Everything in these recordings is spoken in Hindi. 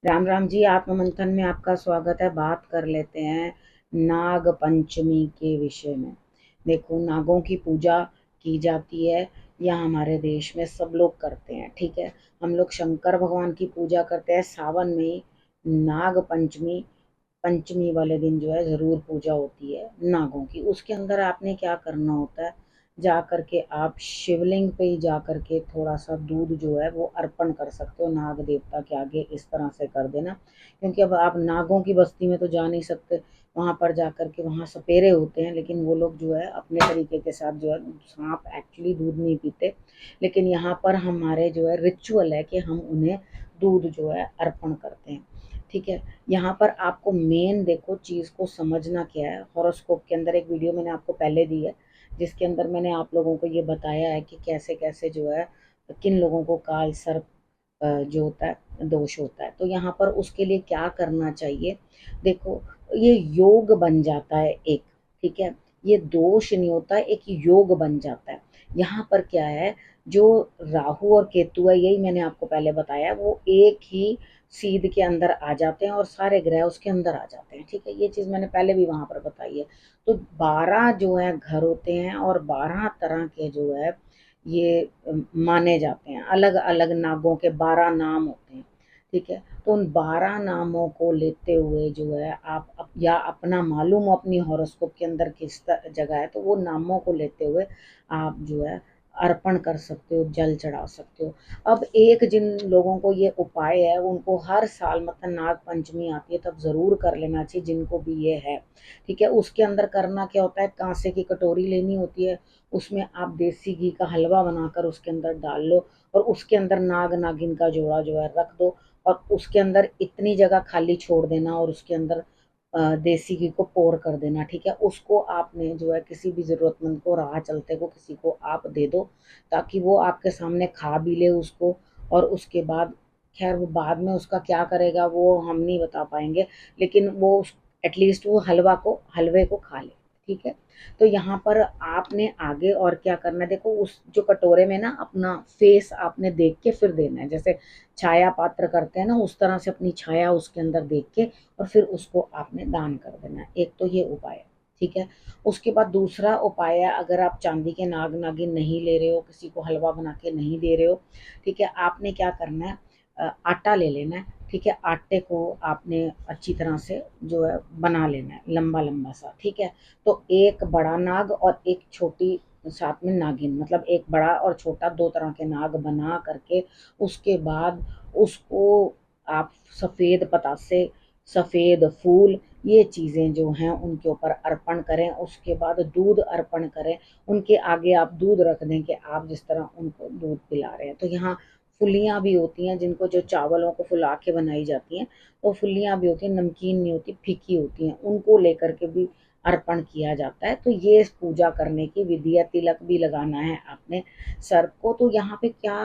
राम राम जी। आत्ममंथन में आपका स्वागत है। बात कर लेते हैं नाग पंचमी के विषय में। देखो, नागों की पूजा की जाती है। यहाँ हमारे देश में सब लोग करते हैं, ठीक है। हम लोग शंकर भगवान की पूजा करते हैं सावन में ही। नाग पंचमी पंचमी वाले दिन जो है ज़रूर पूजा होती है नागों की। उसके अंदर आपने क्या करना होता है, जा कर के आप शिवलिंग पे ही जा कर के थोड़ा सा दूध जो है वो अर्पण कर सकते हो नाग देवता के आगे। इस तरह से कर देना, क्योंकि अब आप नागों की बस्ती में तो जा नहीं सकते। वहाँ पर जा कर के, वहाँ सपेरे होते हैं, लेकिन वो लोग जो है अपने तरीके के साथ जो है, सांप एक्चुअली दूध नहीं पीते, लेकिन यहाँ पर हमारे जो है रिचुअल है कि हम उन्हें दूध जो है अर्पण करते हैं, ठीक है। यहाँ पर आपको मेन देखो चीज़ को समझना क्या है। हॉरोस्कोप के अंदर एक वीडियो मैंने आपको पहले दी है, जिसके अंदर मैंने आप लोगों को ये बताया है कि कैसे कैसे जो है किन लोगों को काल सर्प जो होता है दोष होता है। तो यहाँ पर उसके लिए क्या करना चाहिए, देखो, ये योग बन जाता है एक, ठीक है। ये दोष नहीं होता, एक योग बन जाता है। यहाँ पर क्या है, जो राहु और केतु है, यही मैंने आपको पहले बताया, वो एक ही सीध के अंदर आ जाते हैं और सारे ग्रह उसके अंदर आ जाते हैं, ठीक है। ये चीज़ मैंने पहले भी वहां पर बताई है। तो 12 जो है घर होते हैं और 12 तरह के जो है ये माने जाते हैं। अलग अलग नागों के 12 नाम होते हैं, ठीक है। तो उन 12 नामों को लेते हुए जो है या अपना मालूम हो अपनी हॉरोस्कोप के अंदर किस जगह है, तो वो नामों को लेते हुए आप जो है अर्पण कर सकते हो, जल चढ़ा सकते हो। अब एक जिन लोगों को ये उपाय है, उनको हर साल मतलब नाग पंचमी आती है तब ज़रूर कर लेना चाहिए, जिनको भी ये है, ठीक है। उसके अंदर करना क्या होता है, कांसे की कटोरी लेनी होती है, उसमें आप देसी घी का हलवा बनाकर उसके अंदर डाल लो, और उसके अंदर नाग नागिन का जोड़ा जो है रख दो, और उसके अंदर इतनी जगह खाली छोड़ देना, और उसके अंदर देसी घी को पोर कर देना, ठीक है। उसको आपने जो है किसी भी ज़रूरतमंद को, राह चलते को किसी को आप दे दो, ताकि वो आपके सामने खा भी ले उसको। और उसके बाद, खैर वो बाद में उसका क्या करेगा वो हम नहीं बता पाएंगे, लेकिन वो एटलीस्ट वो हलवे को खा ले, ठीक है। तो यहाँ पर आपने आगे और क्या करना है, देखो उस जो कटोरे में ना अपना फेस आपने देख के फिर देना है, जैसे छाया पात्र करते हैं ना, उस तरह से अपनी छाया उसके अंदर देख के और फिर उसको आपने दान कर देना है। एक तो ये उपाय है, ठीक है। उसके बाद दूसरा उपाय है, अगर आप चांदी के नाग नागिन नहीं ले रहे हो, किसी को हलवा बना के नहीं दे रहे हो, ठीक है, आपने क्या करना है, आटा ले लेना है, ठीक है। आटे को आपने अच्छी तरह से जो है बना लेना है लंबा लंबा सा, ठीक है। तो एक बड़ा नाग और एक छोटी साथ में नागिन, मतलब एक बड़ा और छोटा, दो तरह के नाग बना करके, उसके बाद उसको आप सफ़ेद पतासे, सफ़ेद फूल, ये चीज़ें जो हैं उनके ऊपर अर्पण करें। उसके बाद दूध अर्पण करें, उनके आगे आप दूध रख दें कि आप जिस तरह उनको दूध पिला रहे हैं। तो यहाँ फुलियाँ भी होती हैं, जिनको जो चावलों को फुला के बनाई जाती हैं, वो फुलियाँ भी होती हैं, नमकीन नहीं होती, फीकी होती हैं, उनको लेकर के भी अर्पण किया जाता है। तो ये पूजा करने की विधि है। तिलक भी लगाना है आपने सर्प को। तो यहाँ पे क्या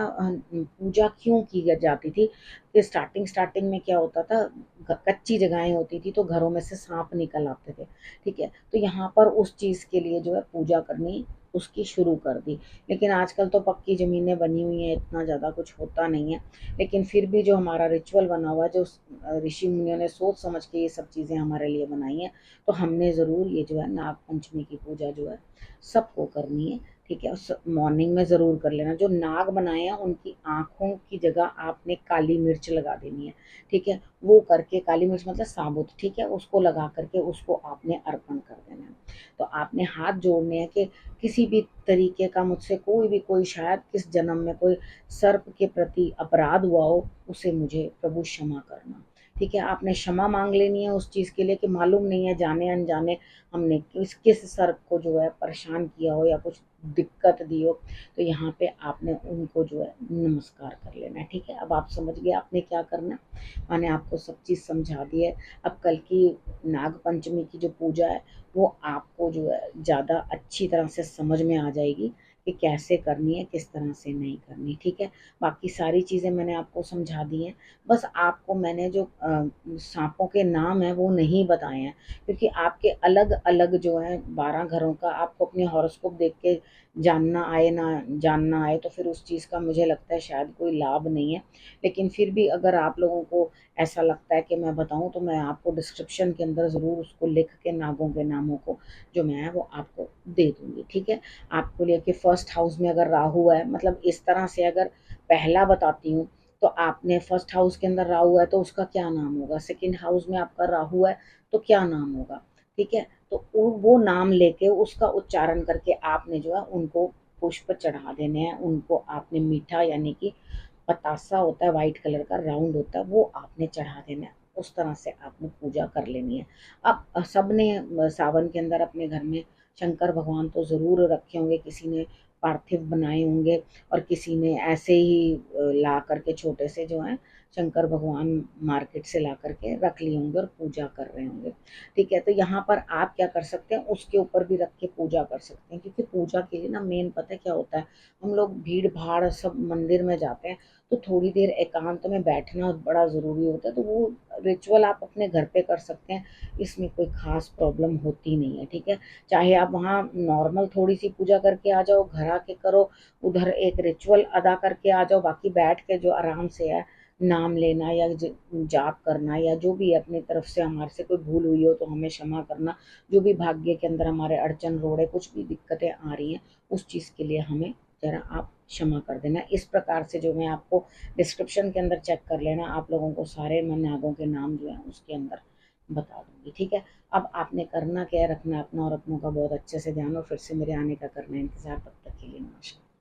पूजा क्यों की जाती थी, कि स्टार्टिंग स्टार्टिंग में क्या होता था, कच्ची जगहें होती थी तो घरों में से सांप निकल आते थे, ठीक है। तो यहाँ पर उस चीज़ के लिए जो है पूजा करनी उसकी शुरू कर दी। लेकिन आजकल तो पक्की ज़मीनें बनी हुई हैं, इतना ज़्यादा कुछ होता नहीं है, लेकिन फिर भी जो हमारा रिचुअल बना हुआ है, जो ऋषि मुनियों ने सोच समझ के ये सब चीज़ें हमारे लिए बनाई हैं, तो हमने ज़रूर ये जो है नाग पंचमी की पूजा जो है सबको करनी है, ठीक है। मॉर्निंग में ज़रूर कर लेना। जो नाग बनाए हैं उनकी आँखों की जगह आपने काली मिर्च लगा देनी है, ठीक है। वो करके, काली मिर्च मतलब साबुत, ठीक है, उसको लगा करके उसको आपने अर्पण कर देना है। तो आपने हाथ जोड़ने हैं कि किसी भी तरीके का मुझसे कोई भी, कोई शायद किस जन्म में कोई सर्प के प्रति अपराध हुआ हो, उसे मुझे प्रभु क्षमा करना, ठीक है। आपने क्षमा मांग लेनी है उस चीज़ के लिए कि मालूम नहीं है जाने अनजाने हमने किस किस सर्प को जो है परेशान किया हो या कुछ दिक्कत दी हो। तो यहाँ पे आपने उनको जो है नमस्कार कर लेना है, ठीक है। अब आप समझ गए आपने क्या करना है, मैंने आपको सब चीज़ समझा दी है। अब कल की नाग पंचमी की जो पूजा है वो आपको जो है ज़्यादा अच्छी तरह से समझ में आ जाएगी कि कैसे करनी है, किस तरह से नहीं करनी, ठीक है। बाकी सारी चीज़ें मैंने आपको समझा दी हैं। बस आपको मैंने जो सांपों के नाम हैं वो नहीं बताए हैं, क्योंकि आपके अलग अलग जो है 12 घरों का आपको अपने हॉरोस्कोप देख के जानना आए ना जानना आए तो फिर उस चीज़ का मुझे लगता है शायद कोई लाभ नहीं है। लेकिन फिर भी अगर आप लोगों को ऐसा लगता है कि मैं बताऊँ, तो मैं आपको डिस्क्रिप्शन के अंदर ज़रूर उसको लिख के नागों के नामों को जो मैं है वो आपको दे दूँगी, ठीक है? आपको लिए कि फर्स्ट हाउस में अगर राहु है, मतलब इस तरह से अगर पहला बताती हूँ, तो आपने फर्स्ट हाउस के अंदर राहु है तो उसका क्या नाम होगा, सेकंड हाउस में आपका राहु है तो क्या नाम होगा, ठीक है? तो वो नाम लेके उसका उच्चारण करके आपने जो है उनको पुष्प चढ़ा देने हैं। उनको आपने मीठा यानी कि पतासा होता है वाइट कलर का, राउंड होता है, वो आपने चढ़ा देना है। उस तरह से आपने पूजा कर लेनी है। अब सबने सावन के अंदर अपने घर में शंकर भगवान तो ज़रूर रखे होंगे, किसी ने पार्थिव बनाए होंगे और किसी ने ऐसे ही ला करके छोटे से जो है शंकर भगवान मार्केट से ला करके रख लिए होंगे और पूजा कर रहे होंगे, ठीक है? तो यहाँ पर आप क्या कर सकते हैं, उसके ऊपर भी रख के पूजा कर सकते हैं, क्योंकि पूजा के लिए ना मेन पता है क्या होता है, हम लोग भीड़ भाड़ सब मंदिर में जाते हैं तो थोड़ी देर एकांत में बैठना बड़ा ज़रूरी होता है। तो वो रिचुअल आप अपने घर पे कर सकते हैं, इसमें कोई ख़ास प्रॉब्लम होती नहीं है, ठीक है? चाहे आप वहाँ नॉर्मल थोड़ी सी पूजा करके आ जाओ, घर आके करो, उधर एक रिचुअल अदा करके आ जाओ, बाकी बैठ के जो आराम से है नाम लेना या जाप करना या जो भी है अपनी तरफ से, हमारे से कोई भूल हुई हो तो हमें क्षमा करना, जो भी भाग्य के अंदर हमारे अड़चन रोड़े कुछ भी दिक्कतें आ रही हैं उस चीज़ के लिए हमें ज़रा आप क्षमा कर देना। इस प्रकार से जो मैं आपको डिस्क्रिप्शन के अंदर चेक कर लेना, आप लोगों को सारे मैं नागों के नाम जो है उसके अंदर बता दूंगी, ठीक है? अब आपने करना क्या है, रखना अपना और अपनों का बहुत अच्छे से ध्यान, और फिर से मेरे आने का करना इंतजार। तब तक के लिए नमस्कार।